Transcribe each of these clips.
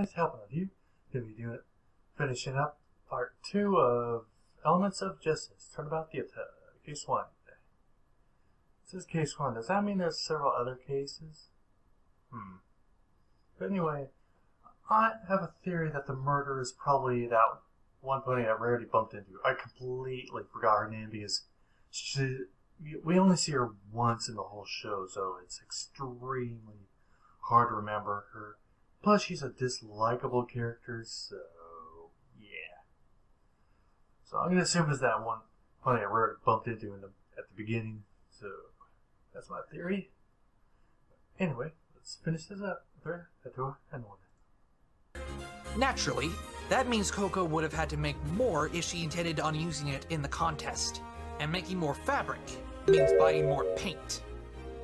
nice helping with you. Gonna be doing it, finishing up part 2 of Elements of Justice. Turnabout Theater, case 1. This is case 1. Does that mean there's several other cases? But anyway, I have a theory that the murder is probably that one pony that Rarity bumped into. I completely forgot her name because we only see her once in the whole show, so it's extremely hard to remember her. Plus, she's a dislikable character, so yeah. So I'm going to assume it's that one pony that Rarity bumped into at the beginning, so that's my theory. Anyway, let's finish this up. And one. Naturally, that means Coco would have had to make more if she intended on using it in the contest. And making more fabric means buying more paint.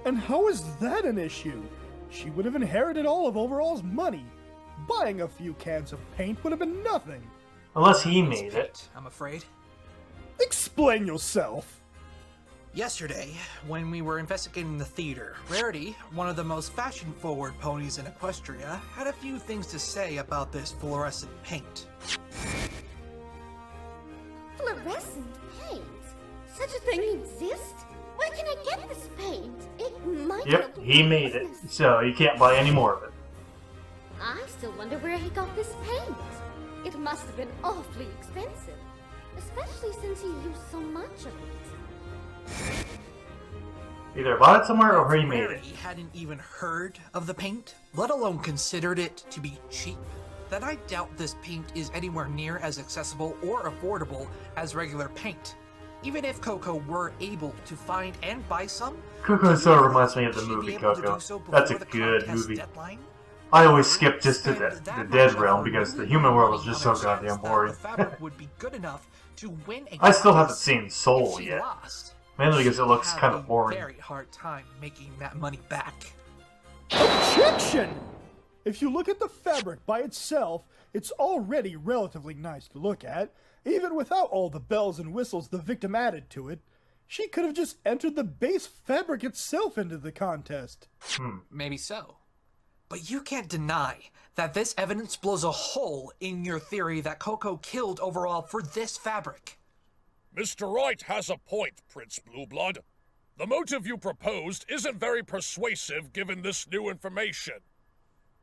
And how is that an issue? She would have inherited all of Overall's money. Buying a few cans of paint would have been nothing. Unless he made it. I'm afraid. Explain yourself. Yesterday, when we were investigating the theater, Rarity, one of the most fashion-forward ponies in Equestria, had a few things to say about this fluorescent paint. Fluorescent paint? Such a thing exists? Where can I get this paint? It might Yep, he made it, so you can't buy any more of it. I still wonder where he got this paint. It must have been awfully expensive, especially since he used so much of it. Either bought it somewhere or he made it. Rarity hadn't even heard of the paint, let alone considered it to be cheap. Then I doubt this paint is anywhere near as accessible or affordable as regular paint. Even if Coco were able to find and buy some, Coco so reminds me of the movie Coco. That's a good movie. Deadline? I always skip just to the dead realm because the human world is just so goddamn boring. Would be good enough to win a I still haven't contest. seen Soul If she yet. lost, Mainly because it looks she'd kind have of a boring. very hard time making that money back. Objection! If you look at the fabric by itself, it's already relatively nice to look at, even without all the bells and whistles the victim added to it. She could have just entered the base fabric itself into the contest. Maybe so. But you can't deny that this evidence blows a hole in your theory that Coco killed Overall for this fabric. Mr. Wright has a point, Prince Blueblood. The motive you proposed isn't very persuasive given this new information.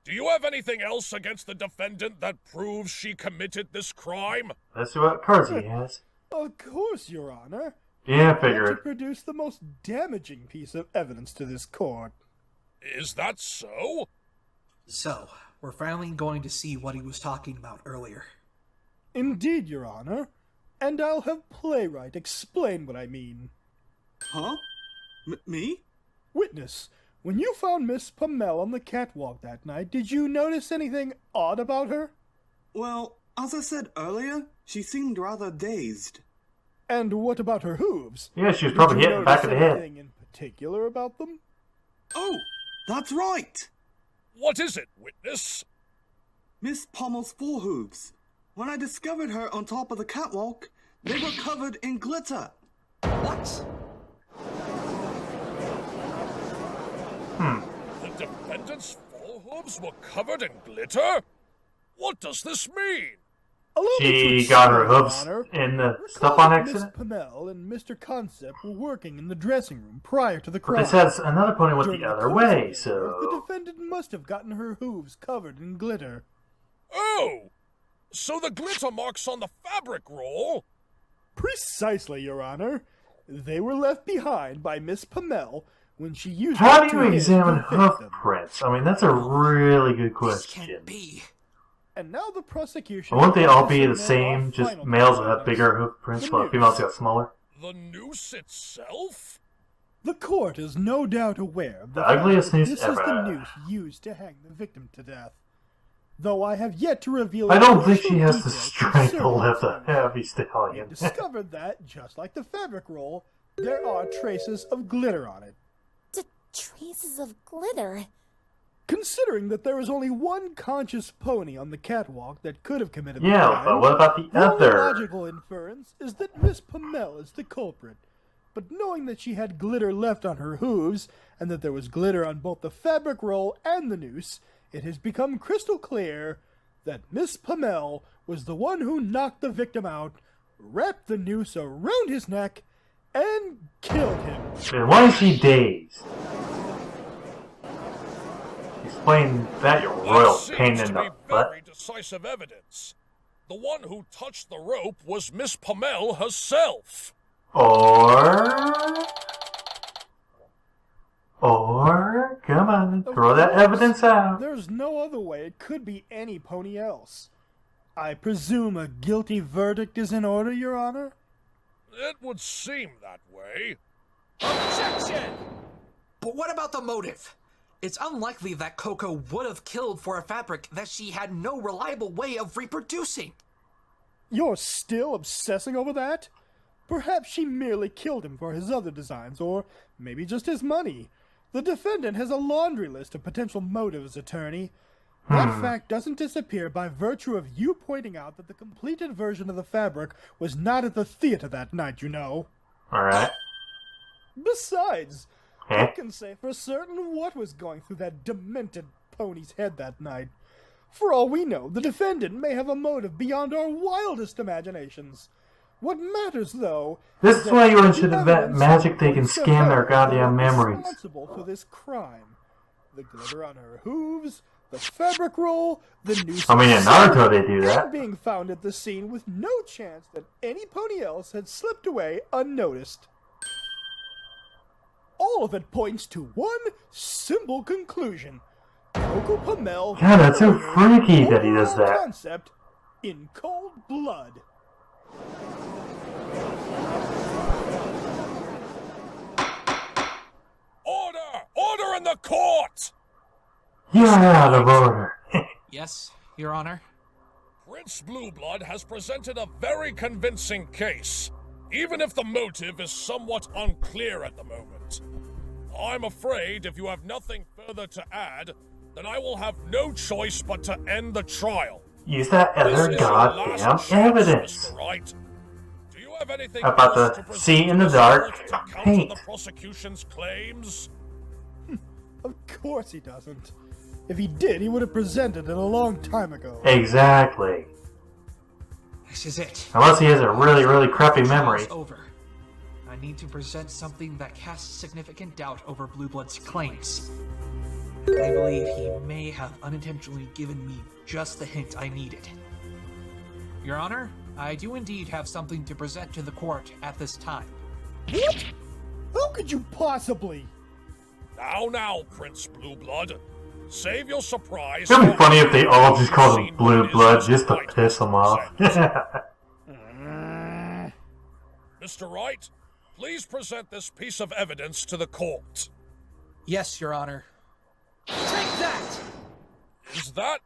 Do you have anything else against the defendant that proves she committed this crime? Let's see what cards he has. Of course, Your Honor. Yeah, I To figured. produce the most damaging piece of evidence to this court. Is that so? So, we're finally going to see what he was talking about earlier. Indeed, Your Honor. And I'll have Playwright explain what I mean. Huh? Me? Witness, when you found Miss Pamela on the catwalk that night, did you notice anything odd about her? Well, as I said earlier, she seemed rather dazed. And what about her hooves? Yeah, she was probably Did you hit in the back of the notice head. anything in particular about them? Oh, that's right! What is it, witness? Miss Pommel's forehooves. When I discovered her on top of the catwalk, they were covered in glitter. What? The defendant's forehooves were covered in glitter? What does this mean? Allow me to She got her explain, Your hooves Honor. in the Recall stuff on that Miss accident. Pamela and Mr. Concept were working in the dressing room prior to the But crime. this has another pony went During the other course way, of the hour, the so... defendant must have gotten her hooves covered in glitter. Oh! So the glitter marks on the fabric roll? Precisely, Your Honor. They were left behind by Miss Pamela when she used How them do to you hit examine the hoof victim. prints? I mean, that's a really good This question. can't be. And now the prosecution... But won't they all will be the submit same? our Just final males will have evidence. bigger hoof prints, The while noose. females got smaller? The noose itself? The court is no doubt aware of the The fact ugliest that noose this is ever. the noose used to hang the victim to death. Though I have yet to reveal... I don't think she additional has to details strangle concerning at the this noose. heavy We have stallion. discovered that, just like the fabric roll, there are traces of glitter on it. Traces of glitter. Considering that there is only one conscious pony on the catwalk that could have committed the Yeah, crime, but what about the only other? logical inference is that Miss Pamela is the culprit. But knowing that she had glitter left on her hooves, and that there was glitter on both the fabric roll and the noose, it has become crystal clear that Miss Pamel was the one who knocked the victim out, wrapped the noose around his neck, and killed him. Then why is he dazed? Explain that, you royal pain in the butt. Very decisive evidence. The one who touched the rope was Miss Pamel herself. Or, come on, throw that evidence out. There's no other way it could be any pony else. I presume a guilty verdict is in order, Your Honor? It would seem that way. Objection! But what about the motive? It's unlikely that Coco would have killed for a fabric that she had no reliable way of reproducing. You're still obsessing over that? Perhaps she merely killed him for his other designs, or maybe just his money. The defendant has a laundry list of potential motives, attorney. That fact doesn't disappear by virtue of you pointing out that the completed version of the fabric was not at the theater that night, you know. Alright. Besides, who Eh? can say for certain what was going through that demented pony's head that night? For all we know, the defendant may have a motive beyond our wildest imaginations. What matters, though, This is why you should the have that evidence magic they can points to scan their her goddamn being memories. responsible for this crime. The glitter on her hooves, the fabric roll, the noose. I mean, in itself, Naruto they do that. and being found at the scene with no chance that any pony else had slipped away unnoticed. All of it points to one simple conclusion. Coco Pamel. God, that's so murdered freaky that he does overall that. Concept in cold blood. Order! Order in the court! You're out of order. Yes, Your Honor. Prince Blueblood has presented a very convincing case, even if the motive is somewhat unclear at the moment. I'm afraid if you have nothing further to add, then I will have no choice but to end the trial. Use that This other is your goddamn last chance, evidence. Mr. Wright. Do you have anything About else the to present see in to the this dark court to counter paint. the prosecution's claims? Of course he doesn't. If he did, he would have presented it a long time ago. Exactly. This is it. Unless he has a really, really crappy The memory. trial's over. I need to present something that casts significant doubt over Blueblood's claims. I believe he may have unintentionally given me just the hint I needed. Your Honor, I do indeed have something to present to the court at this time. What? How could you possibly? Now, Prince Blueblood. Save your surprise. It'd be for funny if they all just called scene him Blue what is Blood his just to right piss him off. Mr. Wright, please present this piece of evidence to the court. Yes, Your Honor. Take that! Is that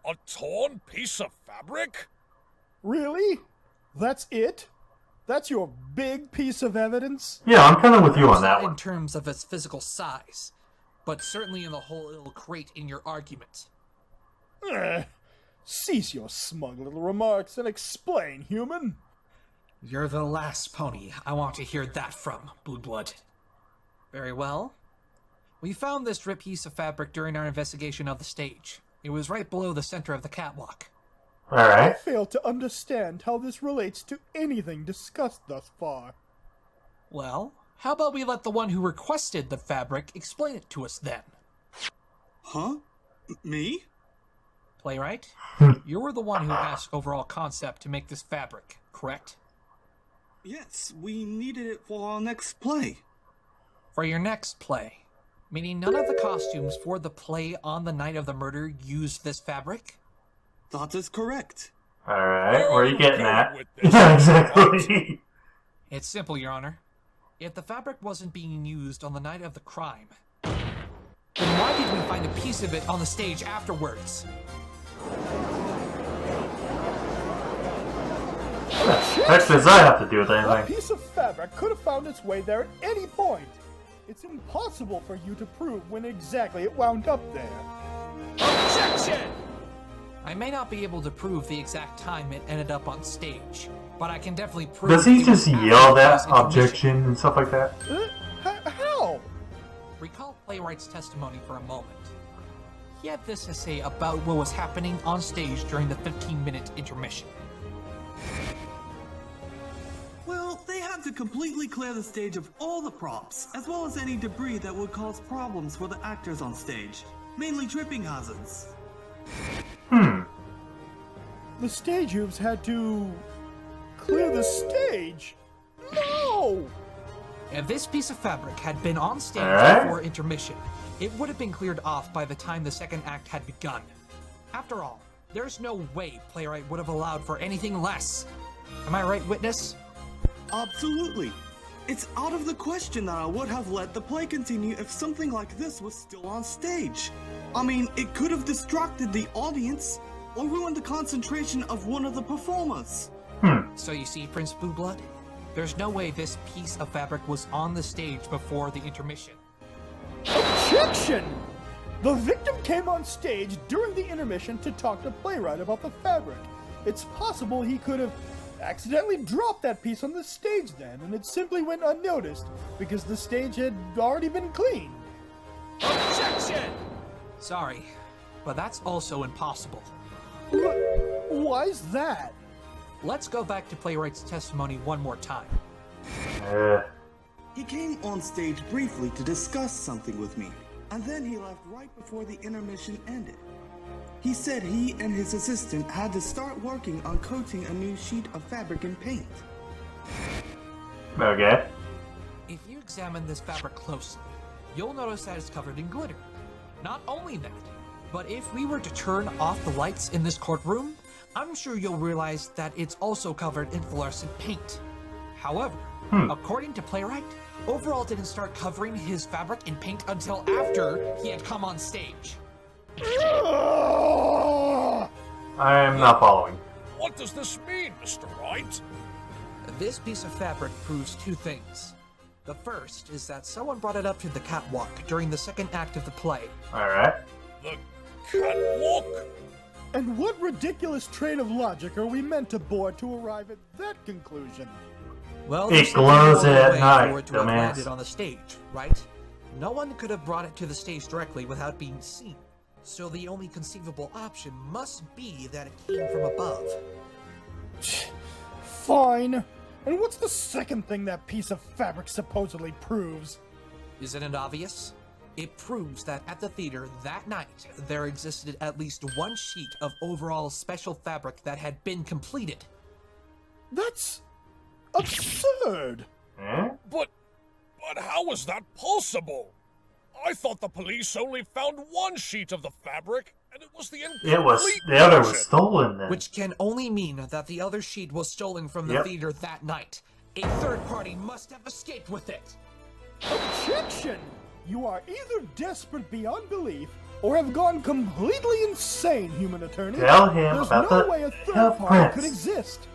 a torn piece of fabric? Really? That's it? That's your big piece of evidence? Yeah, I'm kind of with you on that Not in one. terms of its physical size, but certainly in the whole it'll create in your argument. Cease your smug little remarks and explain, human. You're the last pony I want to hear that from, Blueblood. Very well. We found this ripped piece of fabric during our investigation of the stage. It was right below the center of the catwalk. I Alright. fail to understand how this relates to anything discussed thus far. Well, how about we let the one who requested the fabric explain it to us then? Huh? Me? Playwright, you were the one who asked overall concept to make this fabric, correct? Yes, we needed it for our next play. For your next play, meaning none of the costumes for the play on the night of the murder used this fabric? That is correct. Alright, where are you getting going at? with this, Yeah, Mr. exactly. It's simple, Your Honor. If the fabric wasn't being used on the night of the crime, then why did we find a piece of it on the stage afterwards? Heck does that have to do with A anything? piece of fabric could have found its way there at any point. It's impossible for you to prove when exactly it wound up there. Objection! I may not be able to prove the exact time it ended up on stage, but I can definitely prove. Does he it was just after yell the that play's intermission. objection and stuff like that? How? Recall Playwright's testimony for a moment. he had this to say about what was happening on stage during the 15-minute intermission. Well, they had to completely clear the stage of all the props, as well as any debris that would cause problems for the actors on stage, mainly tripping hazards. The stage hoops had to clear the stage? No! If this piece of fabric had been on stage Alright. before intermission, it would have been cleared off by the time the second act had begun. After all, there's no way Playwright would have allowed for anything less. Am I right, witness? Absolutely. It's out of the question that I would have let the play continue if something like this was still on stage. I mean, it could have distracted the audience or ruined the concentration of one of the performers. So you see, Prince Blueblood, there's no way this piece of fabric was on the stage before the intermission. Objection! The victim came on stage during the intermission to talk to Playwright about the fabric. It's possible he could have accidentally dropped that piece on the stage then, and it simply went unnoticed because the stage had already been cleaned. Objection! Sorry, but that's also impossible. Why's that? Let's go back to Playwright's testimony one more time. He came on stage briefly to discuss something with me, and then he left right before the intermission ended. He said he and his assistant had to start working on coating a new sheet of fabric and paint. Okay. If you examine this fabric closely, you'll notice that it's covered in glitter. Not only that, but if we were to turn off the lights in this courtroom, I'm sure you'll realize that it's also covered in fluorescent paint. However, according to Playwright, Overall didn't start covering his fabric in paint until after he had come on stage. I am not following. What does this mean, Mr. Wright? This piece of fabric proves two things. The first is that someone brought it up to the catwalk during the second act of the play. Alright. The catwalk? And what ridiculous train of logic are we meant to board to arrive at that conclusion? Well, It there's glows no at way night, for it to have dumbass. landed on the stage, right? No one could have brought it to the stage directly without being seen. So the only conceivable option must be that it came from above. Fine. And what's the second thing that piece of fabric supposedly proves? Isn't it obvious? It proves that at the theater that night, there existed at least one sheet of overall special fabric that had been completed. That's absurd. Eh? But how is that possible? I thought the police only found one sheet of the fabric, and it was the incomplete The other was version. stolen then. Which can only mean that the other sheet was stolen from the Yep. theater that night. A third party must have escaped with it. Objection! You are either desperate beyond belief or have gone completely insane, human attorney. Tell him There's about no the way a third Hell party Prince. could exist.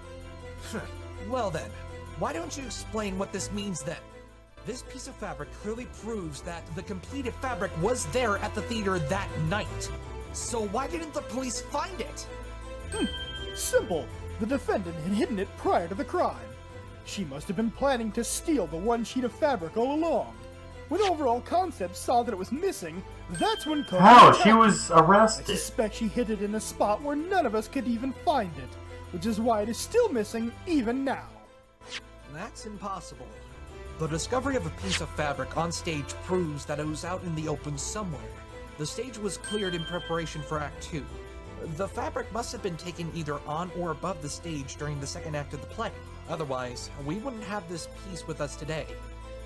Well then, why don't you explain what this means then? This piece of fabric clearly proves that the completed fabric was there at the theater that night. So why didn't the police find it? Simple. The defendant had hidden it prior to the crime. She must have been planning to steal the one sheet of fabric all along. When Overall Concepts saw that it was missing, that's when Coco How? attacked She her. was I arrested. suspect she hid it in a spot where none of us could even find it, which is why it is still missing even now. That's impossible. The discovery of a piece of fabric on stage proves that it was out in the open somewhere. The stage was cleared in preparation for Act 2. The fabric must have been taken either on or above the stage during the second act of the play. Otherwise, we wouldn't have this piece with us today.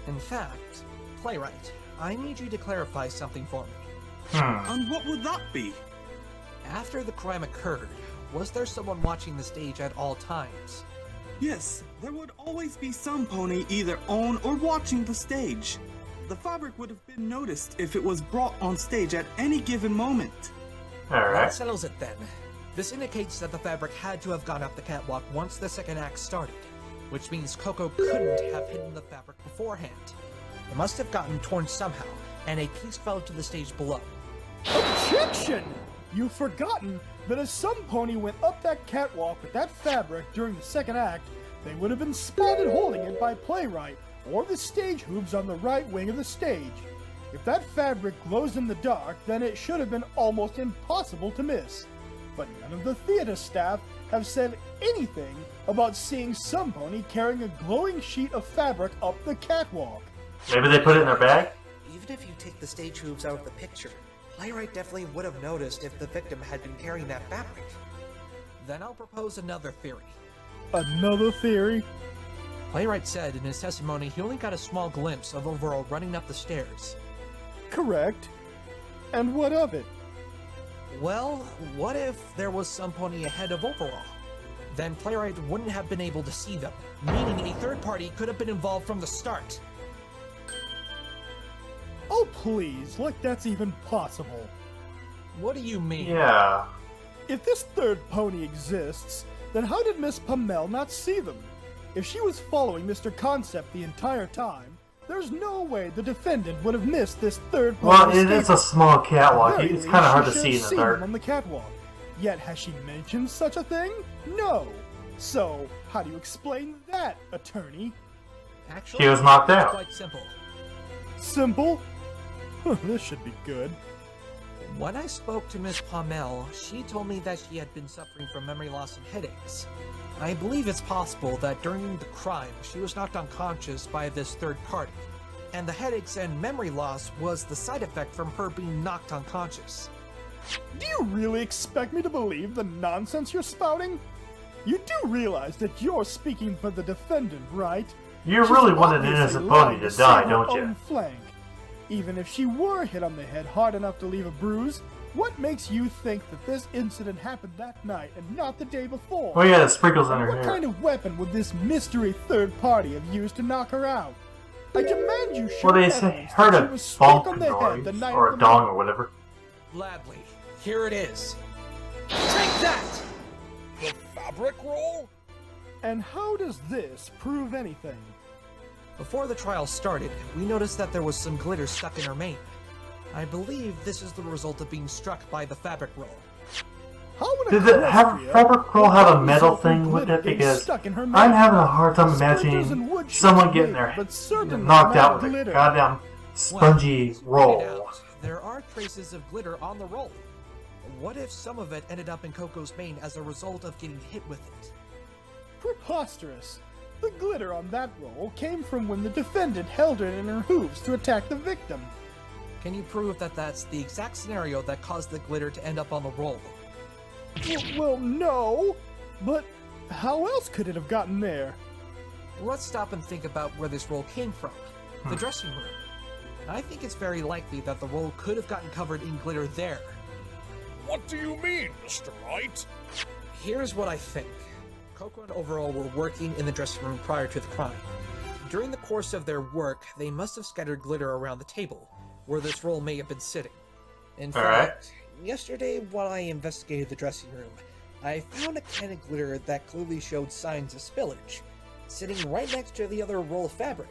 In fact, Playwright, I need you to clarify something for me. And what would that be? After the crime occurred, was there someone watching the stage at all times? Yes, there would always be some pony either on or watching the stage. The fabric would have been noticed if it was brought on stage at any given moment. That Alright. settles it then. This indicates that the fabric had to have gone up the catwalk once the second act started, which means Coco couldn't have hidden the fabric beforehand. It must have gotten torn somehow, and a piece fell to the stage below. Objection! You've forgotten that if some pony went up that catwalk with that fabric during the second act, they would have been spotted holding it by Playwright or the stage hooves on the right wing of the stage. If that fabric glows in the dark, then it should have been almost impossible to miss. But none of the theater staff have said anything about seeing some pony carrying a glowing sheet of fabric up the catwalk. Maybe they put it in their bag? Even if you take the stage hooves out of the picture, Playwright definitely would have noticed if the victim had been carrying that fabric. Then I'll propose another theory. Another theory? Playwright said in his testimony he only got a small glimpse of Overall running up the stairs. Correct. And what of it? Well, what if there was some pony ahead of Overall? Then Playwright wouldn't have been able to see them, meaning a third party could have been involved from the start. Oh please, like that's even possible. What do you mean? Yeah. If this third pony exists, then how did Miss Pamel not see them? If she was following Mr. Concept the entire time, there's no way the defendant would have missed this third pony. Well, it is a small catwalk. At the very It's kind of hard to least, see she in should the have seen them dark. on the catwalk. Yet has she mentioned such a thing? No. So, how do you explain that, attorney? Actually, She was knocked it's out. quite simple. Simple? This should be good. When I spoke to Miss Pamel, she told me that she had been suffering from memory loss and headaches. I believe it's possible that during the crime, she was knocked unconscious by this third party, and the headaches and memory loss was the side effect from her being knocked unconscious. Do you really expect me to believe the nonsense you're spouting? You do realize that you're speaking for the defendant, right? You She's really want an obviously innocent lying pony to save die, her don't own you? Flank. Even if she were hit on the head hard enough to leave a bruise, what makes you think that this incident happened that night and not the day before? Oh yeah, the sprinkles in And her what hair. kind of weapon would this mystery third party have used to knock her out? I demand you show Well, they say evidence heard that she a was struck bonk on the head the noise night or of a the dong murder. or whatever. Gladly, here it is. Take that! The fabric roll? And how does this prove anything? Before the trial started, we noticed that there was some glitter stuck in her mane. I believe this is the result of being struck by the fabric roll. How would Did the fabric roll have a metal result in thing with glitter it? getting Because stuck in her I'm mane? having a hard time Splinters and imagining wood chips someone getting maybe, their but certainly knocked not out with a glitter. goddamn spongy Well, roll. pointed out, there are traces of glitter on the roll. What if some of it ended up in Coco's mane as a result of getting hit with it? Preposterous. The glitter on that roll came from when the defendant held it in her hooves to attack the victim. Can you prove that that's the exact scenario that caused the glitter to end up on the roll? Well, no. But how else could it have gotten there? Let's stop and think about where this roll came from. The dressing room. I think it's very likely that the roll could have gotten covered in glitter there. What do you mean, Mr. Wright? Here's what I think. Coco and Overall were working in the dressing room prior to the crime. During the course of their work, they must have scattered glitter around the table, where this roll may have been sitting. In Alright. fact, yesterday while I investigated the dressing room, I found a can of glitter that clearly showed signs of spillage, sitting right next to the other roll of fabric.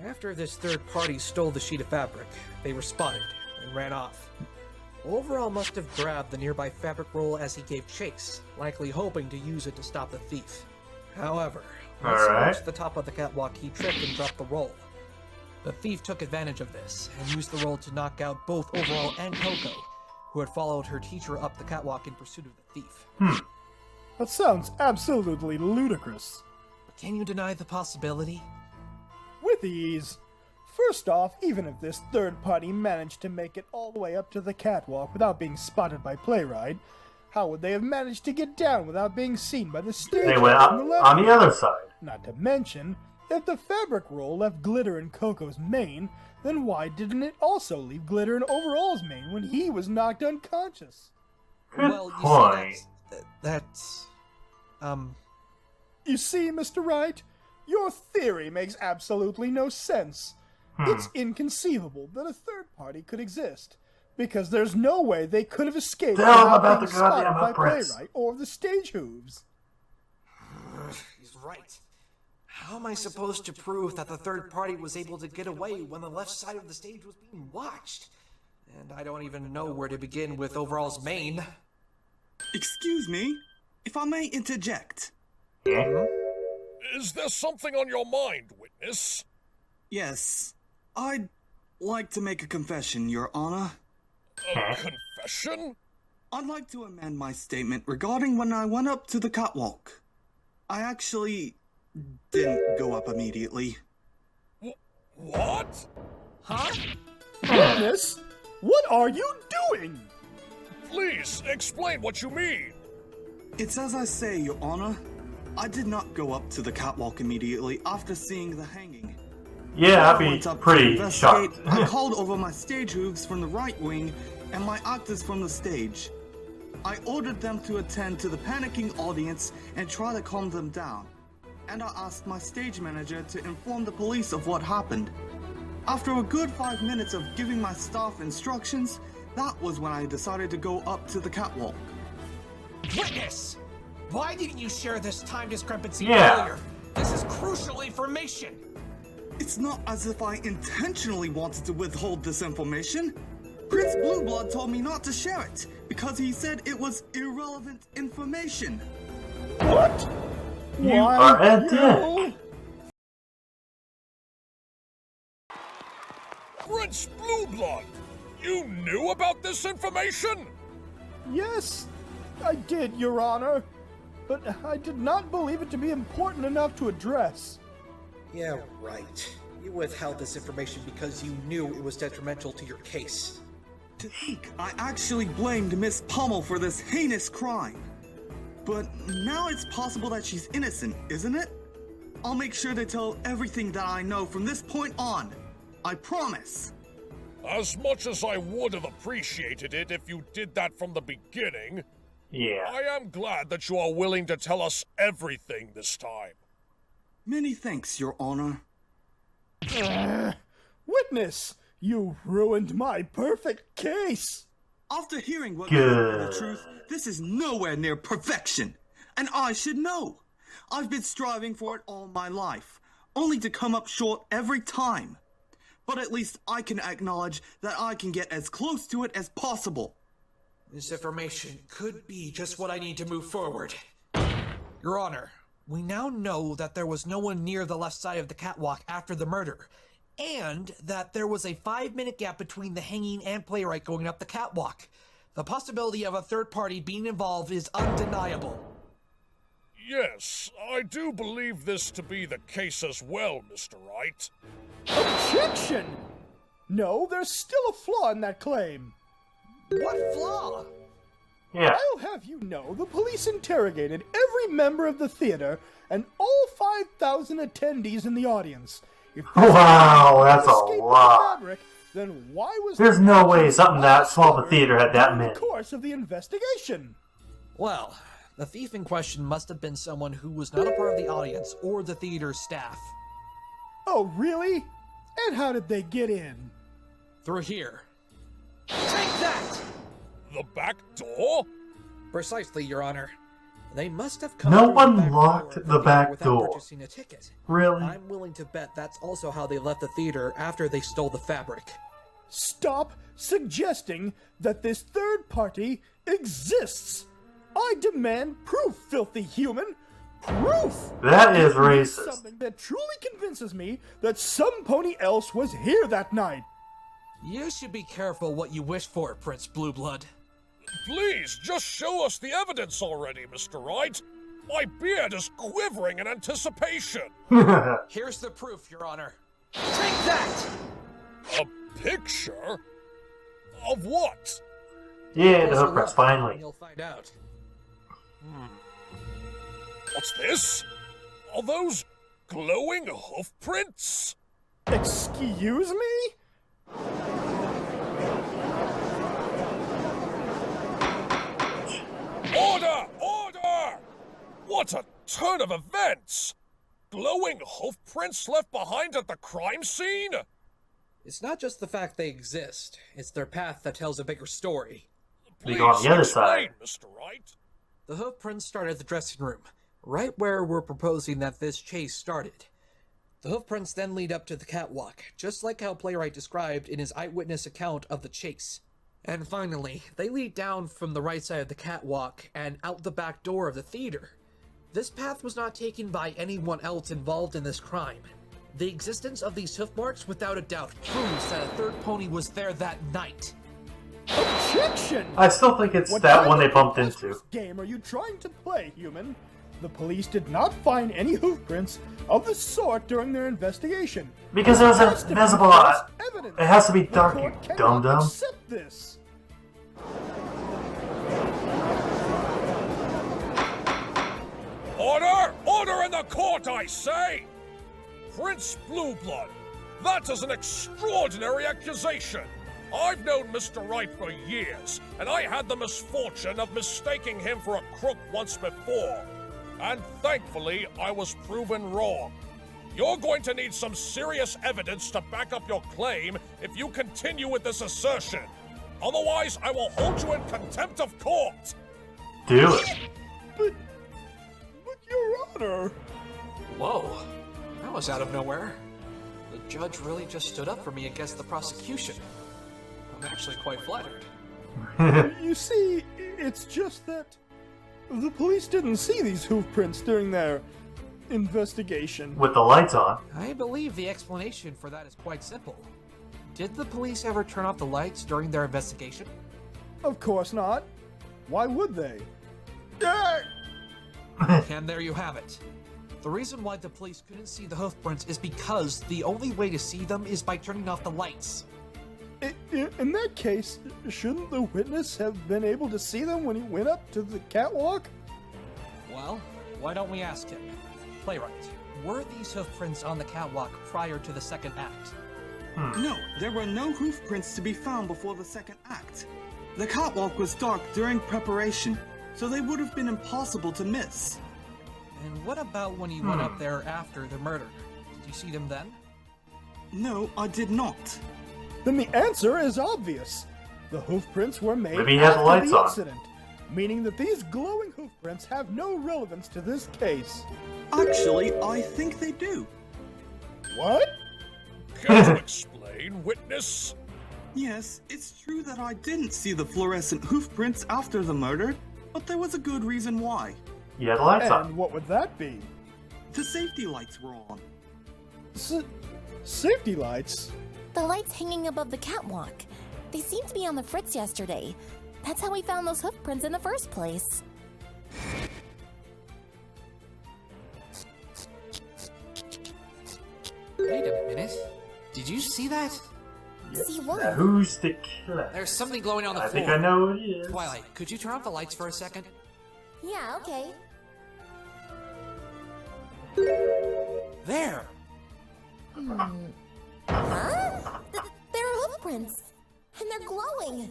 After this third party stole the sheet of fabric, they were spotted and ran off. Overall must have grabbed the nearby fabric roll as he gave chase, likely hoping to use it to stop the thief. However, once he Alright. reached the top of the catwalk, he tripped and dropped the roll. The thief took advantage of this and used the roll to knock out both Overall and Coco, who had followed her teacher up the catwalk in pursuit of the thief. That sounds absolutely ludicrous. But can you deny the possibility? With ease. First off, even if this third party managed to make it all the way up to the catwalk without being spotted by Playwright, how would they have managed to get down without being seen by the stage They went hands up on the left? on the other side. Not to mention, if the fabric roll left glitter in Coco's mane, then why didn't it also leave glitter in Overall's mane when he was knocked unconscious? Good well, you point. see, that's... You see, Mr. Wright, your theory makes absolutely no sense. It's inconceivable that a third party could exist, because there's no way they could have escaped Tell 'em without about being the goddamn spotted by footprints. Playwright or the stage hooves. He's right. How am I supposed to prove that the third party was able to get away when the left side of the stage was being watched? And I don't even know where to begin with Overall's mane. Excuse me, if I may interject. Is there something on your mind, witness? Yes, I'd like to make a confession, Your Honor. A confession? I'd like to amend my statement regarding when I went up to the catwalk. I actually didn't go up immediately. What? Huh? Witness, what are you doing? Please, explain what you mean. It's as I say, Your Honor. I did not go up to the catwalk immediately after seeing the hanging. Yeah, I I'd went be up to pretty investigate. shocked. I called over my stage moves from the right wing and my actors from the stage. I ordered them to attend to the panicking audience and try to calm them down. And I asked my stage manager to inform the police of what happened. After a good 5 minutes of giving my staff instructions, that was when I decided to go up to the catwalk. Witness! Why didn't you share this time discrepancy Yeah. earlier? This is crucial information! It's not as if I intentionally wanted to withhold this information. Prince Blueblood told me not to share it because he said it was irrelevant information. What? You are a dick. you- Prince Blueblood! You knew about this information? Yes, I did, Your Honor. But I did not believe it to be important enough to address. Yeah, right. You withheld this information because you knew it was detrimental to your case. To think I actually blamed Miss Pommel for this heinous crime. But now it's possible that she's innocent, isn't it? I'll make sure to tell everything that I know from this point on. I promise. As much as I would have appreciated it if you did that from the beginning, Yeah. I am glad that you are willing to tell us everything this time. Many thanks, Your Honor. Witness, you ruined my perfect case. After hearing what you know the Good. truth, this is nowhere near perfection. And I should know. I've been striving for it all my life, only to come up short every time. But at least I can acknowledge that I can get as close to it as possible. This information could be just what I need to move forward. Your Honor, we now know that there was no one near the left side of the catwalk after the murder, and that there was a 5-minute gap between the hanging and playwright going up the catwalk. The possibility of a third party being involved is undeniable. Yes, I do believe this to be the case as well, Mr. Wright. Objection! No, there's still a flaw in that claim. What flaw? Yeah. I'll have you know the police interrogated every member of the theater and all 5,000 attendees in the audience. If this Wow, that's a escaped with the lot. fabric, then why was There's the no way action something that small of a discovered theater had that during many. the course of the investigation? Well, the thief in question must have been someone who was not a part of the audience or the theater staff. Oh, really? And how did they get in? Through here. Take that! The back door? Precisely, Your Honor. They must have come No through one the back locked door of the theater back without door. purchasing a ticket. Really? I'm willing to bet that's also how they left the theater after they stole the fabric. Stop suggesting that this third party exists. I demand proof, filthy human. Proof! That is Give me racist. Something that truly convinces me that some pony else was here that night. You should be careful what you wish for, Prince Blueblood. Please, just show us the evidence already, Mr. Wright. My beard is quivering in anticipation. Here's the proof, Your Honor. Take that! A picture? Of what? Yeah, the Closer hook press, look, finally. and you'll find out. What's this? Are those glowing hoof prints? Excuse me? Order! Order! What a turn of events! Glowing hoof prints left behind at the crime scene? It's not just the fact they exist, it's their path that tells a bigger story. They go on the other explain, side. Mr. Wright. The hoof prints start at the dressing room, right where we're proposing that this chase started. The hoof prints then lead up to the catwalk, just like how Playwright described in his eyewitness account of the chase. And finally, they lead down from the right side of the catwalk and out the back door of the theater. This path was not taken by anyone else involved in this crime. The existence of these hoof marks without a doubt proves that a third pony was there that night. Objection! I still think it's What that kind one they of bumped preposterous into. game are you trying to play, human? The police did not find any hoof prints of the sort during their investigation. Because there was There has to be invisible false eye. evidence. It has to be The dark, court you cannot dum-dum. accept this. Order! Order in the court, I say! Prince Blueblood, that is an extraordinary accusation. I've known Mr. Wright for years, and I had the misfortune of mistaking him for a crook once before. And thankfully, I was proven wrong. You're going to need some serious evidence to back up your claim if you continue with this assertion. Otherwise, I will hold you in contempt of court. Do it. But Your Honor. Whoa, that was out of nowhere. The judge really just stood up for me against the prosecution. I'm actually quite flattered. You see, it's just that the police didn't see these hoof prints during their investigation. With the lights on. I believe the explanation for that is quite simple. Did the police ever turn off the lights during their investigation? Of course not. Why would they? And there you have it. The reason why the police couldn't see the hoof prints is because the only way to see them is by turning off the lights. In that case, shouldn't the witness have been able to see them when he went up to the catwalk? Well, why don't we ask him? Playwright, were these hoof prints on the catwalk prior to the second act? No, there were no hoof prints to be found before the second act. The catwalk was dark during preparation, so they would have been impossible to miss. And what about when you went up there after the murder? Did you see them then? No, I did not. Then the answer is obvious. The hoof prints were made Maybe he had the after lights the on. incident, meaning that these glowing hoof prints have no relevance to this case. Actually, I think they do. What? Can you explain, witness? Yes, it's true that I didn't see the fluorescent hoof prints after the murder, but there was a good reason why. You had the lights on. And what would that be? The safety lights were on. Safety lights? The lights hanging above the catwalk. They seemed to be on the fritz yesterday. That's how we found those hoof prints in the first place. Wait a minute. Did you see that? See what? Now, who's the killer? There's something glowing on the I floor. think I know who it is. Twilight, could you turn off the lights for a second? Yeah, okay. There! Huh? They're hoof prints. And they're glowing.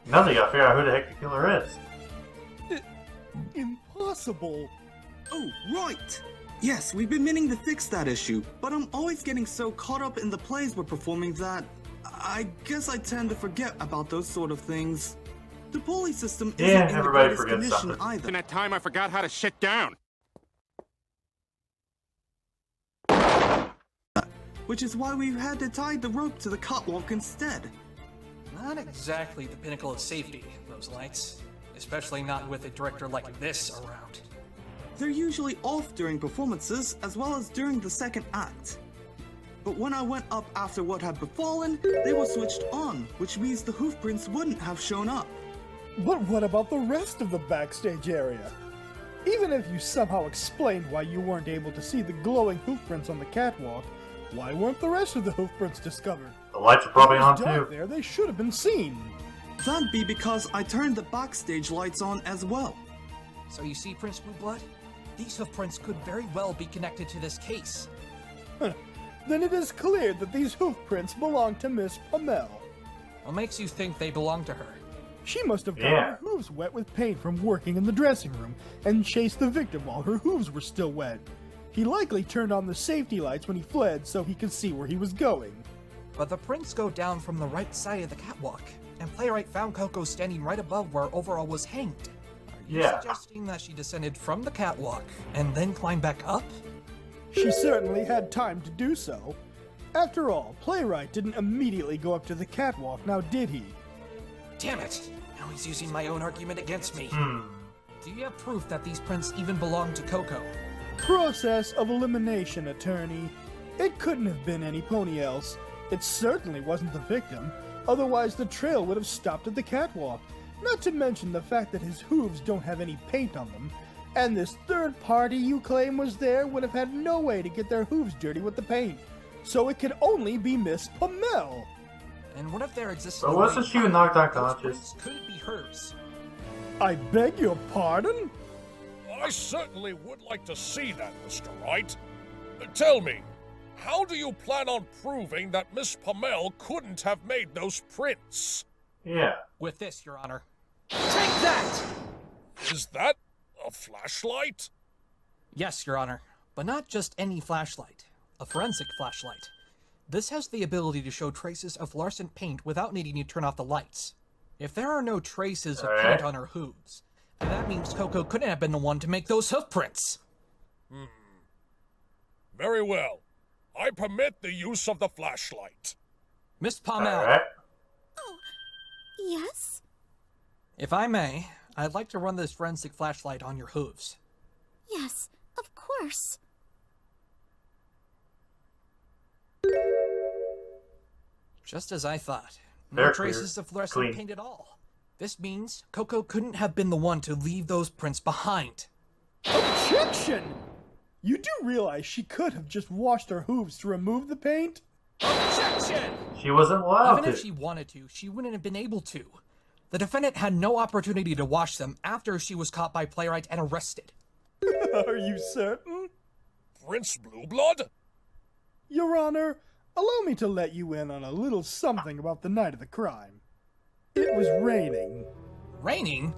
Now they gotta figure out who the heck the killer is. Impossible. Oh, right! Yes, we've been meaning to fix that issue, but I'm always getting so caught up in the plays we're performing that I guess I tend to forget about those sort of things. The pulley system isn't Yeah, in the everybody greatest forgets condition something. either. In that time, I forgot how to sit down. Which is why we've had to tie the rope to the catwalk instead. Not exactly the pinnacle of safety, those lights. Especially not with a director like this around. They're usually off during performances, as well as during the second act. But when I went up after what had befallen, they were switched on, which means the hoof prints wouldn't have shown up. But what about the rest of the backstage area? Even if you somehow explained why you weren't able to see the glowing hoof prints on the catwalk, why weren't the rest of the hoof prints discovered? The lights are probably If it on was dark too. there, they should have been seen. That'd be because I turned the backstage lights on as well. So you see, Prince Blueblood? These hoof prints could very well be connected to this case. Then it is clear that these hoof prints belong to Miss Pamel. What makes you think they belong to her? She must have gotten Yeah. her hooves wet with paint from working in the dressing room and chased the victim while her hooves were still wet. He likely turned on the safety lights when he fled so he could see where he was going. But the prints go down from the right side of the catwalk, and Playwright found Coco standing right above where Overall was hanged. Are you Yeah. suggesting that she descended from the catwalk and then climbed back up? She certainly had time to do so. After all, Playwright didn't immediately go up to the catwalk, now did he? Damn it! Now he's using my own argument against me. Hmm. Do you have proof that these prints even belong to Coco? Process of elimination, attorney. It couldn't have been any pony else. It certainly wasn't the victim, otherwise the trail would have stopped at the catwalk. Not to mention the fact that his hooves don't have any paint on them. And this third party you claim was there would have had no way to get their hooves dirty with the paint. So it could only be Miss Pamel. And what if there existed But a wasn't way she knocked those unconscious? prints could be hers? I beg your pardon? I certainly would like to see that, Mr. Wright. Tell me, how do you plan on proving that Miss Pamel couldn't have made those prints? Yeah. With this, Your Honor. Take that! Is that a flashlight? Yes, Your Honor. But not just any flashlight. A forensic flashlight. This has the ability to show traces of fluorescent paint without needing to turn off the lights. If there are no traces of paint on her hooves, then that means Coco couldn't have been the one to make those hoof prints. Very well. I permit the use of the flashlight. Miss Pamel, Alright. Yes? if I may, I'd like to run this forensic flashlight on your hooves. Yes, of course. Just as I thought. No They're traces clear. of fluorescent Clean. paint at all. This means Coco couldn't have been the one to leave those prints behind. Objection! You do realize she could have just washed her hooves to remove the paint? Objection! She wasn't allowed Even to. if she wanted to, she wouldn't have been able to. The defendant had no opportunity to wash them after she was caught by Playwright and arrested. Are you certain? Prince Blueblood? Your Honor, allow me to let you in on a little something about the night of the crime. It was raining. Raining?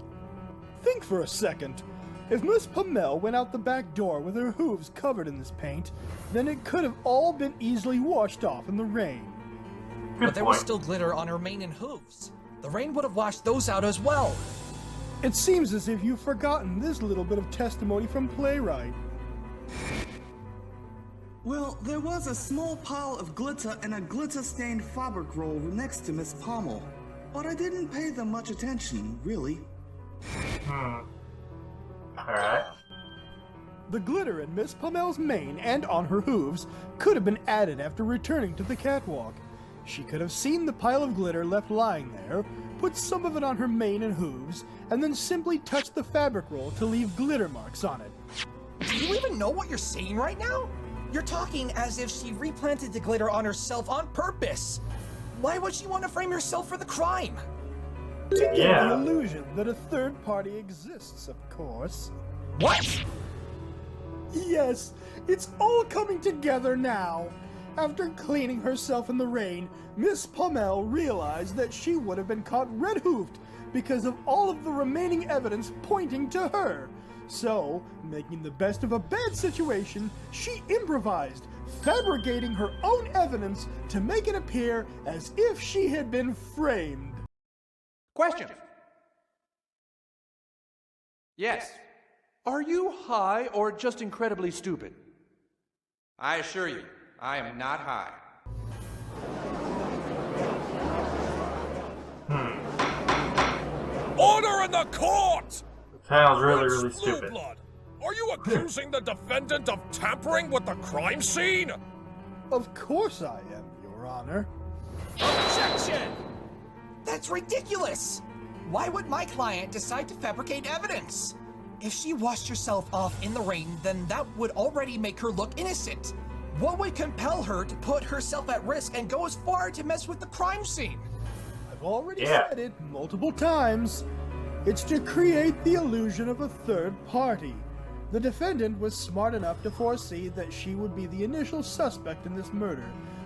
Think for a second. If Miss Pamel went out the back door with her hooves covered in this paint, then it could have all been easily washed off in the rain. Good But there was point. still glitter on her mane and hooves. The rain would have washed those out as well. It seems as if you've forgotten this little bit of testimony from Playwright. Well, there was a small pile of glitter and a glitter-stained fabric roll next to Miss Pommel, but I didn't pay them much attention, really. Alright. The glitter in Miss Pamel's mane and on her hooves could have been added after returning to the catwalk. She could have seen the pile of glitter left lying there, put some of it on her mane and hooves, and then simply touched the fabric roll to leave glitter marks on it. Do you even know what you're saying right now? You're talking as if she replanted the glitter on herself on purpose. Why would she want to frame herself for the crime? To give Yeah. the illusion that a third party exists, of course. What? Yes, it's all coming together now. After cleaning herself in the rain, Miss Pamel realized that she would have been caught red-hoofed because of all of the remaining evidence pointing to her. So, making the best of a bad situation, she improvised, fabricating her own evidence to make it appear as if she had been framed. Question. Yes. Are you high or just incredibly stupid? I assure you, I am not high. Order in the court! Sounds really, Prince really stupid. Blueblood, are you accusing the defendant of tampering with the crime scene? Of course I am, Your Honor. Objection! That's ridiculous! Why would my client decide to fabricate evidence? If she washed herself off in the rain, then that would already make her look innocent. What would compel her to put herself at risk and go as far to mess with the crime scene? I've already Yeah. said it multiple times. It's to create the illusion of a third party. The defendant was smart enough to foresee that she would be the initial suspect in this murder,